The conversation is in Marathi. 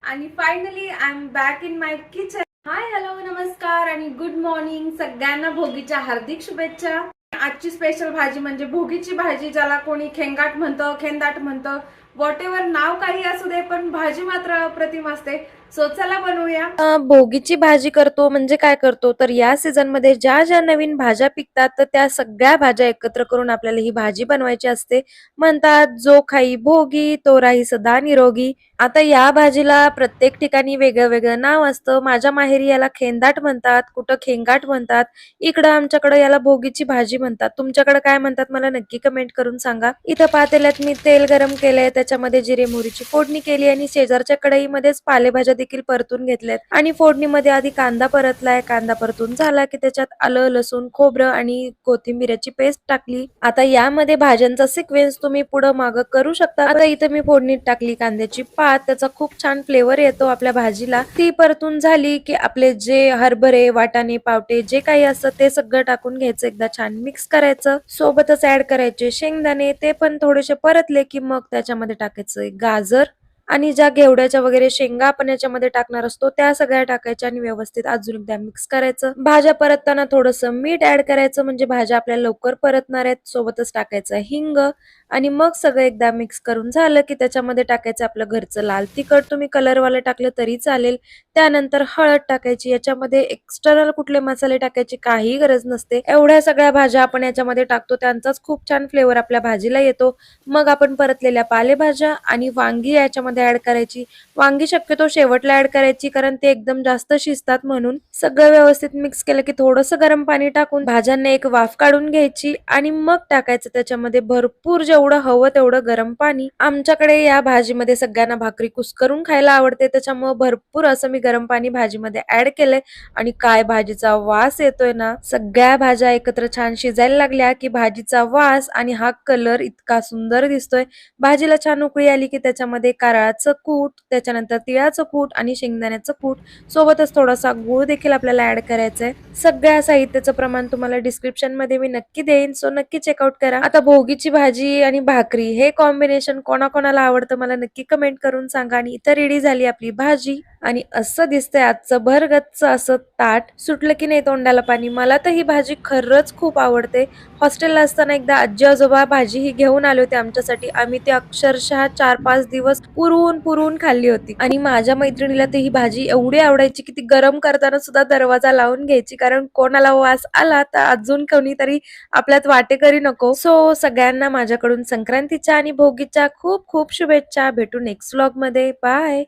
आणि finally I am back in my kitchen. High, hello, नमस्कार आणि गुड मॉर्निंग. सगळ्यांना भोगीच्या हार्दिक शुभेच्छा. आजची स्पेशल भाजी म्हणजे भोगीची भाजी, ज्याला कोणी खेंगाट म्हणतं, खेंदाट म्हणतं, व्हॉट एव्हर नाव काही असू दे, पण भाजी मात्र अप्रतिम असते. सो चला बनवूया. भोगीची भाजी करतो म्हणजे काय करतो तर या सीझन मध्ये ज्या ज्या नवीन भाज्या पिकतात तर त्या सगळ्या भाज्या एकत्र करून आपल्याला ही भाजी बनवायची असते. म्हणतात जो खाई भोगी तो राही सदा निरोगी. आता या भाजीला प्रत्येक ठिकाणी वेगळं वेगळं नाव असतं. माझ्या माहेरी याला खेंदाट म्हणतात, कुठं खेंगाट म्हणतात, इकडं आमच्याकडे याला भोगीची भाजी म्हणतात. तुमच्याकडे काय म्हणतात मला नक्की कमेंट करून सांगा. इथं पातेल्यात मी तेल गरम केलंय, त्याच्यामध्ये जिरे मोहरीची फोडणी केली आणि शेजारच्या कढईमध्येच पालेभाज्या देखील परतून घेतल्यात आणि फोडणीमध्ये आधी कांदा परतलाय. कांदा परतून झाला की त्याच्यात आलं, लसूण, खोबरं आणि कोथिंबीरची पेस्ट टाकली. आता यामध्ये भाज्यांचा सिक्वेन्स तुम्ही पुढं मागं करू शकता. आता इथं मी फोडणीत टाकली कांद्याची पात, त्याचा खूप छान फ्लेवर येतो आपल्या भाजीला. ती परतून झाली की आपले जे हरभरे, वाटाणे, पावटे जे काही असतं ते सगळं टाकून घ्यायचं, एकदा छान मिक्स करायचं. सोबतच ऍड करायचे शेंगदाणे, ते पण थोडेसे परतले की मग त्याच्यामध्ये टाकायचं गाजर आणि ज्या घेवड्याच्या वगैरे शेंगा आपण याच्यामध्ये टाकणार असतो त्या सगळ्या टाकायच्या आणि व्यवस्थित अजून एकदा मिक्स करायचं. भाज्या परतताना थोडंसं मीठ ऍड करायचं म्हणजे भाज्या आपल्याला लवकर परतणार आहेत. सोबतच टाकायचं हिंग आणि मग सगळं एकदा मिक्स करून झालं की त्याच्यामध्ये टाकायचं आपलं घरचं लाल तिखट, तुम्ही कलरवालं टाकलं तरी चालेल. त्यानंतर हळद टाकायची. याच्यामध्ये एक्सटर्नल कुठले मसाले टाकायची काही गरज नसते. एवढ्या सगळ्या भाज्या आपण याच्यामध्ये टाकतो त्यांचाच खूप छान फ्लेवर आपल्या भाजीला येतो. मग आपण परतलेल्या पालेभाज्या आणि वांगी याच्यामध्ये ऍड करायची. वांगी शक्यतो शेवटला ऍड करायची कारण ते एकदम जास्त शिजतात म्हणून. सगळं व्यवस्थित मिक्स केलं की थोडंसं गरम पाणी टाकून भाज्यांना एक वाफ काढून घ्यायची आणि मग टाकायचं त्याच्यामध्ये भरपूर जेवढं हवं तेवढं गरम पाणी. आमच्याकडे या भाजीमध्ये सगळ्यांना भाकरी कुस्करून खायला आवडते, त्याच्यामुळे भरपूर असं मी गरम पाणी भाजीमध्ये ऍड केलंय आणि काय भाजीचा वास येतोय ना. सगळ्या भाज्या एकत्र छान शिजायला लागल्या की भाजीचा वास आणि हा कलर इतका सुंदर दिसतोय. भाजीला छान उकळी आली की त्याच्यामध्ये कारळाचं कूट, त्याच्यानंतर तिळाचं कूट आणि शेंगदाण्याचं कूट, सोबतच थोडासा गूळ देखील आपल्याला ऍड करायचंय. सगळ्या साहित्याचं प्रमाण तुम्हाला डिस्क्रिप्शन मध्ये मी नक्की देईन, सो नक्की चेकआउट करा. आता भोगीची भाजी आणि भाकरी हे कॉम्बिनेशन कोणाकोणाला आवडतं मला नक्की कमेंट करून सांगा. आणि इथं रेडी झाली आपली भाजी आणि असं दिसतंय आजचं भरगच्च असं ताट. सुटलं की नाही तोंडाला पाणी. मला तर ही भाजी खरंच खूप आवडते. हॉस्टेलला असताना एकदा आजी आजोबा भाजी ही घेऊन आले होते आमच्यासाठी. आम्ही ते अक्षरशः 4-5 दिवस पुरवून पुरवून खाल्ली होती आणि माझ्या मैत्रिणीला तर ही भाजी एवढी आवडायची की ती गरम करताना सुद्धा दरवाजा लावून घ्यायची, कारण कोणाला वास आला तर अजून कोणीतरी आपल्यात वाटेकरी नको. सो सगळ्यांना माझ्याकडून संक्रांतीच्या आणि भोगीच्या खूप खूप शुभेच्छा. भेटू नेक्स्ट व्लॉग मध्ये. बाय.